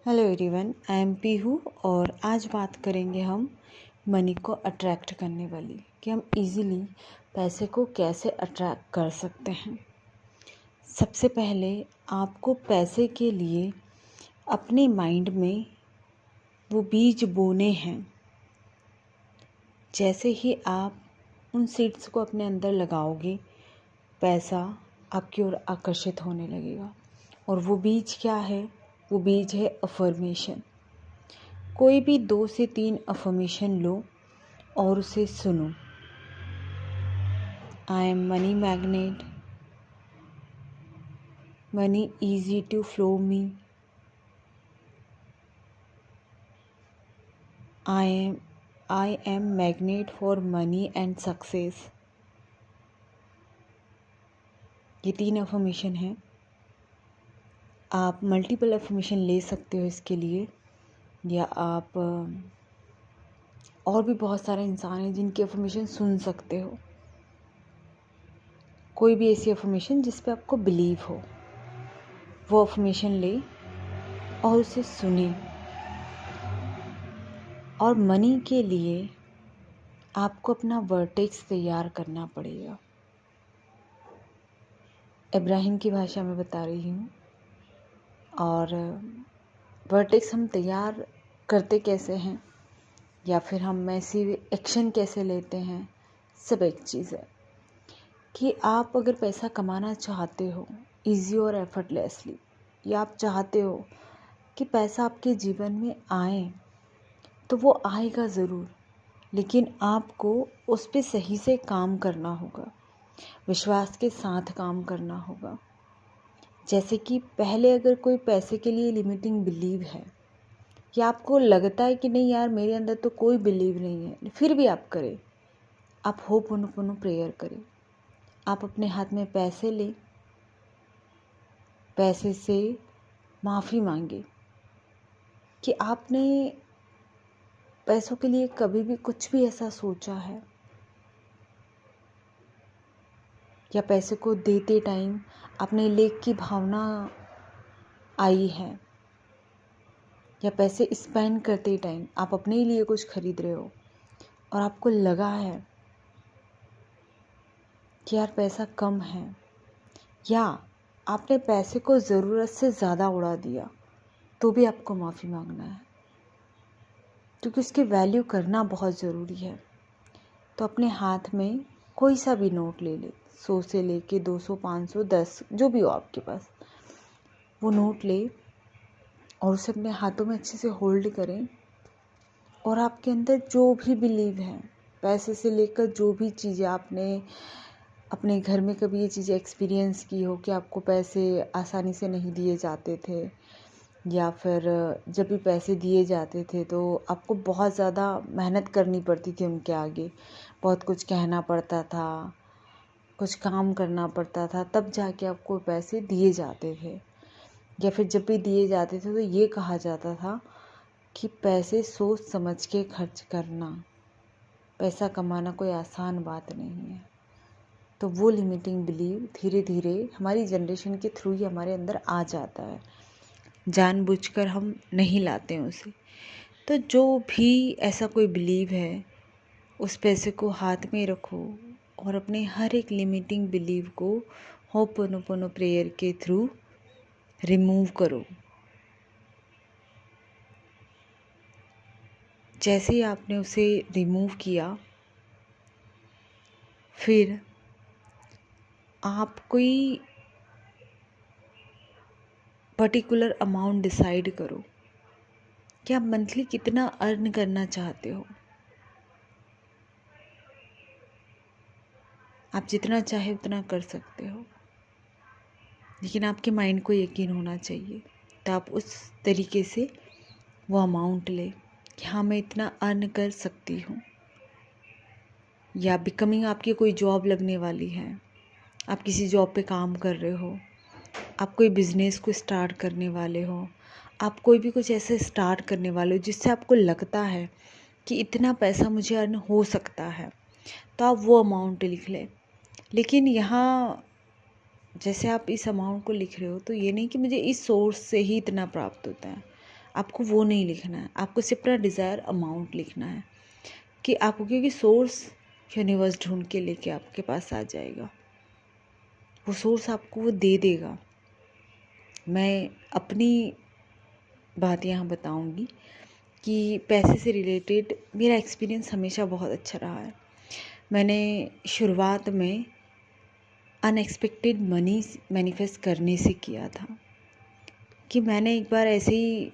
Hello everyone, I am Pihu और आज बात करेंगे हम मनी को अट्रैक्ट करने वाली कि हम इजीली पैसे को कैसे अट्रैक्ट कर सकते हैं। सबसे पहले आपको पैसे के लिए अपने माइंड में वो बीज बोने हैं। जैसे ही आप उन सीड्स को अपने अंदर लगाओगे, पैसा आपकी ओर आकर्षित होने लगेगा। और वो बीज क्या है? वो बीज है अफर्मेशन। कोई भी 2 से 3 अफर्मेशन लो और उसे सुनो। I am money magnet, money easy to flow me, I am magnet for money and success. ये 3 अफर्मेशन हैं। आप मल्टीपल अफर्मेशन ले सकते हो इसके लिए, या आप और भी बहुत सारे इंसान हैं जिनकी अफर्मेशन सुन सकते हो। कोई भी ऐसी अफर्मेशन जिस पे आपको बिलीव हो, वो अफर्मेशन ले और उसे सुने। और मनी के लिए आपको अपना वर्टेक्स तैयार करना पड़ेगा। इब्राहिम की भाषा में बता रही हूँ। और वर्टेक्स हम तैयार करते कैसे हैं, या फिर हम ऐसी एक्शन कैसे लेते हैं, सब एक चीज़ है कि आप अगर पैसा कमाना चाहते हो ईजी और एफर्टलेसली, या आप चाहते हो कि पैसा आपके जीवन में आए, तो वो आएगा ज़रूर, लेकिन आपको उस पे सही से काम करना होगा, विश्वास के साथ काम करना होगा। जैसे कि पहले अगर कोई पैसे के लिए लिमिटिंग बिलीव है, या आपको लगता है कि नहीं यार मेरे अंदर तो कोई बिलीव नहीं है, फिर भी आप करें, आप होपोनोपोनो प्रेयर करें। आप अपने हाथ में पैसे लें, पैसे से माफ़ी मांगे कि आपने पैसों के लिए कभी भी कुछ भी ऐसा सोचा है, या पैसे को देते टाइम आपने लेक की भावना आई है, या पैसे स्पेंड करते टाइम आप अपने लिए कुछ खरीद रहे हो और आपको लगा है कि यार पैसा कम है, या आपने पैसे को ज़रूरत से ज़्यादा उड़ा दिया, तो भी आपको माफ़ी मांगना है, क्योंकि उसकी वैल्यू करना बहुत ज़रूरी है। तो अपने हाथ में कोई सा भी नोट ले ले, 100 से लेके 200, 500, 10, जो भी हो आपके पास, वो नोट ले और उसे अपने हाथों में अच्छे से होल्ड करें। और आपके अंदर जो भी बिलीव है, पैसे से लेकर जो भी चीज़ें आपने अपने घर में कभी ये चीज़ें एक्सपीरियंस की हो कि आपको पैसे आसानी से नहीं दिए जाते थे, या फिर जब भी पैसे दिए जाते थे तो आपको बहुत ज़्यादा मेहनत करनी पड़ती थी उनके आगे, बहुत कुछ कहना पड़ता था, कुछ काम करना पड़ता था, तब जाके आपको पैसे दिए जाते थे। या फिर जब भी दिए जाते थे तो ये कहा जाता था कि पैसे सोच समझ के खर्च करना, पैसा कमाना कोई आसान बात नहीं है। तो वो लिमिटिंग बिलीव धीरे धीरे हमारी जनरेशन के थ्रू ही हमारे अंदर आ जाता है, जानबूझकर हम नहीं लाते हैं उसे। तो जो भी ऐसा कोई बिलीव है, उस पैसे को हाथ में रखो और अपने हर एक लिमिटिंग बिलीव को होपोनोपोनो प्रेयर के थ्रू रिमूव करो। जैसे ही आपने उसे रिमूव किया, फिर आप कोई पर्टिकुलर अमाउंट डिसाइड करो कि आप मंथली कितना अर्न करना चाहते हो। आप जितना चाहे उतना कर सकते हो, लेकिन आपके माइंड को यकीन होना चाहिए। तो आप उस तरीके से वो अमाउंट ले कि हाँ मैं इतना अर्न कर सकती हूँ। या बिकमिंग आपकी कोई जॉब लगने वाली है, आप किसी जॉब पे काम कर रहे हो, आप कोई बिज़नेस को स्टार्ट करने वाले हो, आप कोई भी कुछ ऐसे स्टार्ट करने वाले हो जिससे आपको लगता है कि इतना पैसा मुझे अर्न हो सकता है, तो आप वो अमाउंट लिख लें। लेकिन यहाँ जैसे आप इस अमाउंट को लिख रहे हो, तो ये नहीं कि मुझे इस सोर्स से ही इतना प्राप्त होता है। आपको वो नहीं लिखना है, आपको सिर्फ अपना डिज़ायर अमाउंट लिखना है कि आपको, क्योंकि सोर्स यूनिवर्स ढूंढ के लेके आपके पास आ जाएगा, वो सोर्स आपको वो दे देगा। मैं अपनी बात यहाँ बताऊँगी कि पैसे से रिलेटेड मेरा एक्सपीरियंस हमेशा बहुत अच्छा रहा है। मैंने शुरुआत में अनएक्सपेक्टेड मनी मैनिफेस्ट करने से किया था कि मैंने एक बार ऐसे ही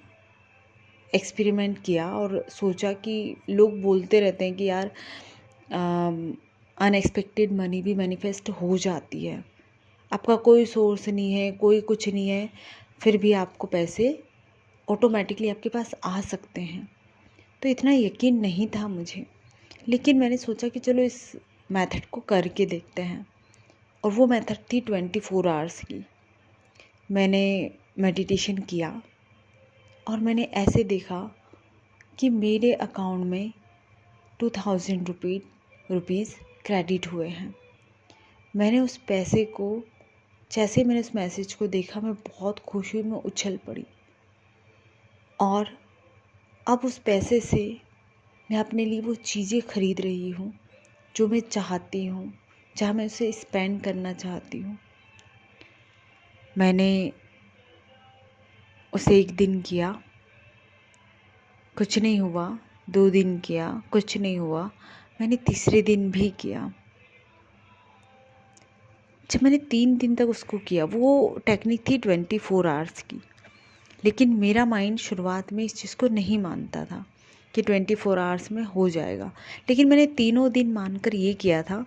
एक्सपेरिमेंट किया और सोचा कि लोग बोलते रहते हैं कि यार अनएक्सपेक्टेड मनी भी मैनिफेस्ट हो जाती है, आपका कोई सोर्स नहीं है, कोई कुछ नहीं है, फिर भी आपको पैसे ऑटोमेटिकली आपके पास आ सकते हैं। तो इतना यकीन नहीं था मुझे, लेकिन मैंने सोचा कि चलो इस मेथड को करके देखते हैं। और वो मेथड थी 24 आवर्स की। मैंने मेडिटेशन किया और मैंने ऐसे देखा कि मेरे अकाउंट में 2000 रुपीज़ क्रेडिट हुए हैं। मैंने उस पैसे को, जैसे मैंने उस मैसेज को देखा, मैं बहुत खुश हुई, मैं उछल पड़ी। और अब उस पैसे से मैं अपने लिए वो चीज़ें खरीद रही हूँ जो मैं चाहती हूँ, जहाँ मैं उसे स्पेंड करना चाहती हूँ। मैंने उसे 1 दिन किया, कुछ नहीं हुआ। 2 दिन किया, कुछ नहीं हुआ। मैंने तीसरे दिन भी किया। जब मैंने 3 दिन तक उसको किया, वो टेक्निक थी 24 आवर्स की, लेकिन मेरा माइंड शुरुआत में इस चीज़ को नहीं मानता था कि 24 आवर्स में हो जाएगा। लेकिन मैंने तीनों दिन मानकर ये किया था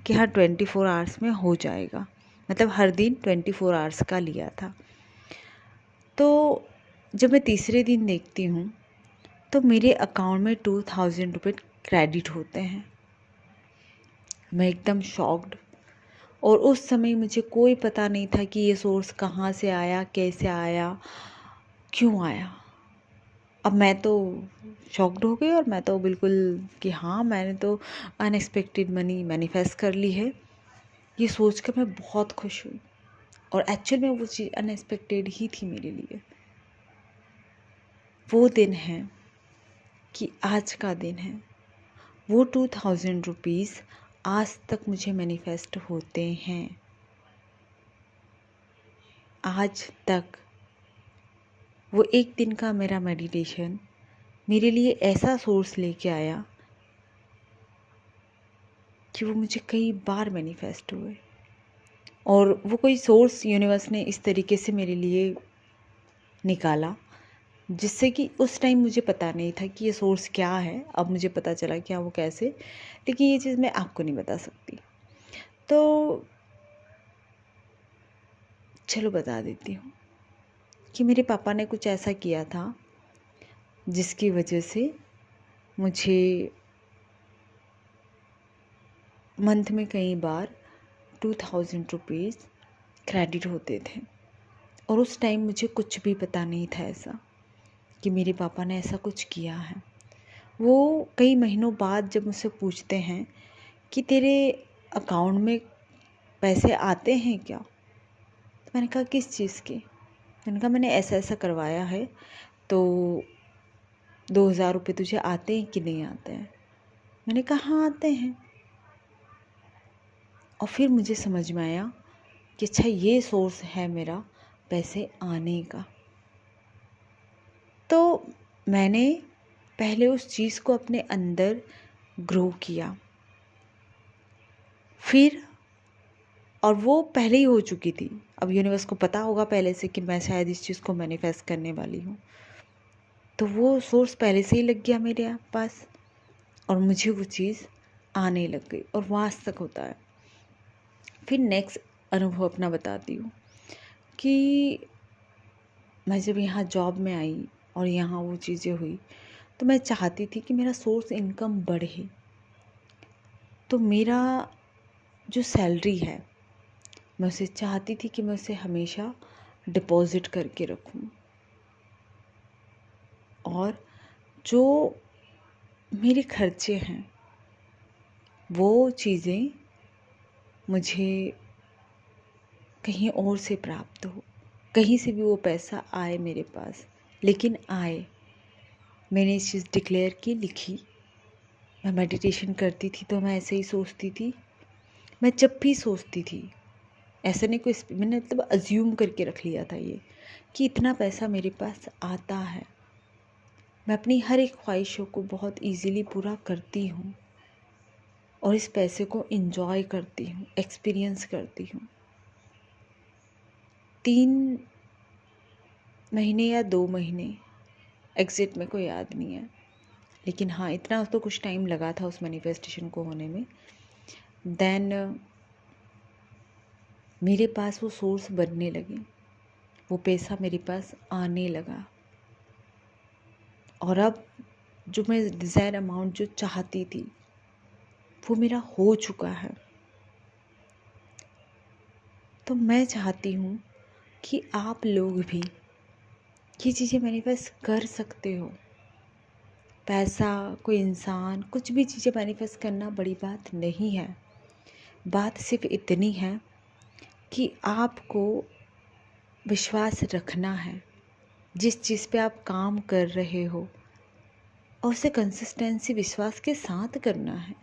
कि हाँ 24 आवर्स में हो जाएगा, मतलब हर दिन 24 आवर्स का लिया था। तो जब मैं तीसरे दिन देखती हूँ तो मेरे अकाउंट में 2000 रुपये क्रेडिट होते हैं। मैं एकदम शॉक्ड। और उस समय मुझे कोई पता नहीं था कि ये सोर्स कहाँ से आया, कैसे आया, क्यों आया। अब मैं तो शॉक्ड हो गई और मैं तो बिल्कुल कि हाँ मैंने तो अनएक्सपेक्टेड मनी मैनिफेस्ट कर ली है। ये सोच कर मैं बहुत खुश हुई और एक्चुअल में वो चीज़ अनएक्सपेक्टेड ही थी मेरे लिए। वो दिन है कि आज का दिन है, वो 2000 रुपीज़ आज तक मुझे मैनिफेस्ट होते हैं। आज तक वो 1 दिन का मेरा मेडिटेशन मेरे लिए ऐसा सोर्स लेके आया कि वो मुझे कई बार मैनिफेस्ट हुए। और वो कोई सोर्स यूनिवर्स ने इस तरीके से मेरे लिए निकाला जिससे कि उस टाइम मुझे पता नहीं था कि ये सोर्स क्या है। अब मुझे पता चला कि हाँ वो कैसे, लेकिन ये चीज़ मैं आपको नहीं बता सकती। तो चलो बता देती हूँ कि मेरे पापा ने कुछ ऐसा किया था जिसकी वजह से मुझे मंथ में कई बार 2000 रुपीज़ क्रेडिट होते थे। और उस टाइम मुझे कुछ भी पता नहीं था ऐसा कि मेरे पापा ने ऐसा कुछ किया है। वो कई महीनों बाद जब मुझसे पूछते हैं कि तेरे अकाउंट में पैसे आते हैं क्या, तो मैंने कहा किस चीज़ के। मैंने कहा मैंने ऐसा ऐसा करवाया है, तो 2000 रुपये तुझे आते हैं कि नहीं आते हैं। मैंने कहा हाँ आते हैं। और फिर मुझे समझ में आया कि अच्छा ये सोर्स है मेरा पैसे आने का। तो मैंने पहले उस चीज़ को अपने अंदर ग्रो किया, फिर और वो पहले ही हो चुकी थी। अब यूनिवर्स को पता होगा पहले से कि मैं शायद इस चीज़ को मैनिफेस्ट करने वाली हूँ, तो वो सोर्स पहले से ही लग गया मेरे पास और मुझे वो चीज़ आने लग गई और वो आज तक होता है। फिर नेक्स्ट अनुभव अपना बताती हूँ कि मैं जब यहाँ जॉब में आई और यहाँ वो चीज़ें हुई, तो मैं चाहती थी कि मेरा सोर्स इनकम बढ़े। तो मेरा जो सैलरी है, मैं उसे चाहती थी कि मैं उसे हमेशा डिपॉज़िट करके रखूं। और जो मेरे खर्चे हैं वो चीज़ें मुझे कहीं और से प्राप्त हो, कहीं से भी वो पैसा आए मेरे पास, लेकिन आए। मैंने इस चीज़ डिक्लेयर की, लिखी। मैं मेडिटेशन करती थी तो मैं ऐसे ही सोचती थी। मैं जब भी सोचती थी, ऐसा नहीं कोई मैंने मतलब अज्यूम करके रख लिया था ये कि इतना पैसा मेरे पास आता है, मैं अपनी हर एक ख्वाहिशों को बहुत इजीली पूरा करती हूँ और इस पैसे को एंजॉय करती हूँ, एक्सपीरियंस करती हूँ। 3 महीने या 2 महीने एग्ज़ैक्ट मेरे को याद नहीं है, लेकिन हाँ इतना तो कुछ टाइम लगा था उस मैनिफेस्टेशन को होने में। देन मेरे पास वो सोर्स बनने लगे, वो पैसा मेरे पास आने लगा और अब जो मैं डिज़ायर अमाउंट जो चाहती थी वो मेरा हो चुका है। तो मैं चाहती हूँ कि आप लोग भी ये चीज़ें मैनिफेस्ट कर सकते हो। पैसा, कोई इंसान, कुछ भी चीज़ें मैनिफेस्ट करना बड़ी बात नहीं है। बात सिर्फ इतनी है कि आपको विश्वास रखना है जिस चीज़ पे आप काम कर रहे हो, और उसे कंसिस्टेंसी विश्वास के साथ करना है।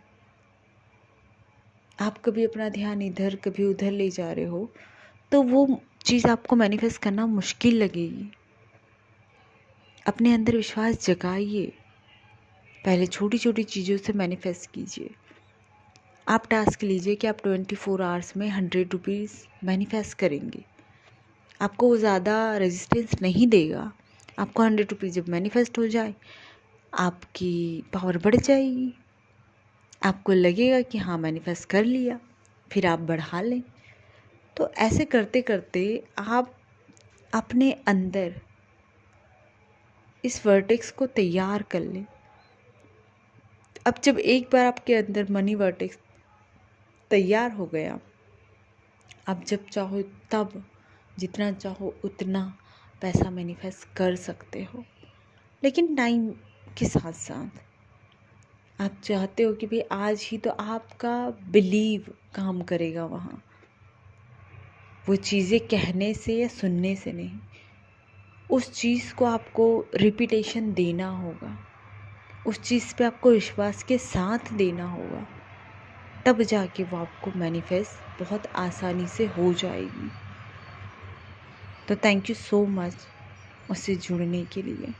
आप कभी अपना ध्यान इधर कभी उधर ले जा रहे हो तो वो चीज़ आपको मैनिफेस्ट करना मुश्किल लगेगी। अपने अंदर विश्वास जगाइए, पहले छोटी छोटी चीज़ों से मैनिफेस्ट कीजिए। आप टास्क लीजिए कि आप 24 आवर्स में 100 रुपीज़ मैनिफेस्ट करेंगे। आपको वो ज़्यादा रेजिस्टेंस नहीं देगा। आपको 100 रुपीज़ जब मैनिफेस्ट हो जाए, आपकी पावर बढ़ जाएगी। आपको लगेगा कि हाँ मैनिफेस्ट कर लिया, फिर आप बढ़ा लें। तो ऐसे करते करते आप अपने अंदर इस वर्टेक्स को तैयार कर लें। अब जब एक बार आपके अंदर मनी वर्टेक्स तैयार हो गया, आप जब चाहो तब जितना चाहो उतना पैसा मैनिफेस्ट कर सकते हो, लेकिन टाइम के साथ साथ। आप चाहते हो कि भाई आज ही, तो आपका बिलीव काम करेगा वहाँ, वो चीज़ें कहने से या सुनने से नहीं। उस चीज़ को आपको रिपीटेशन देना होगा, उस चीज़ पे आपको विश्वास के साथ देना होगा, तब जाके वो आपको मैनिफेस्ट बहुत आसानी से हो जाएगी। तो थैंक यू सो मच उससे जुड़ने के लिए।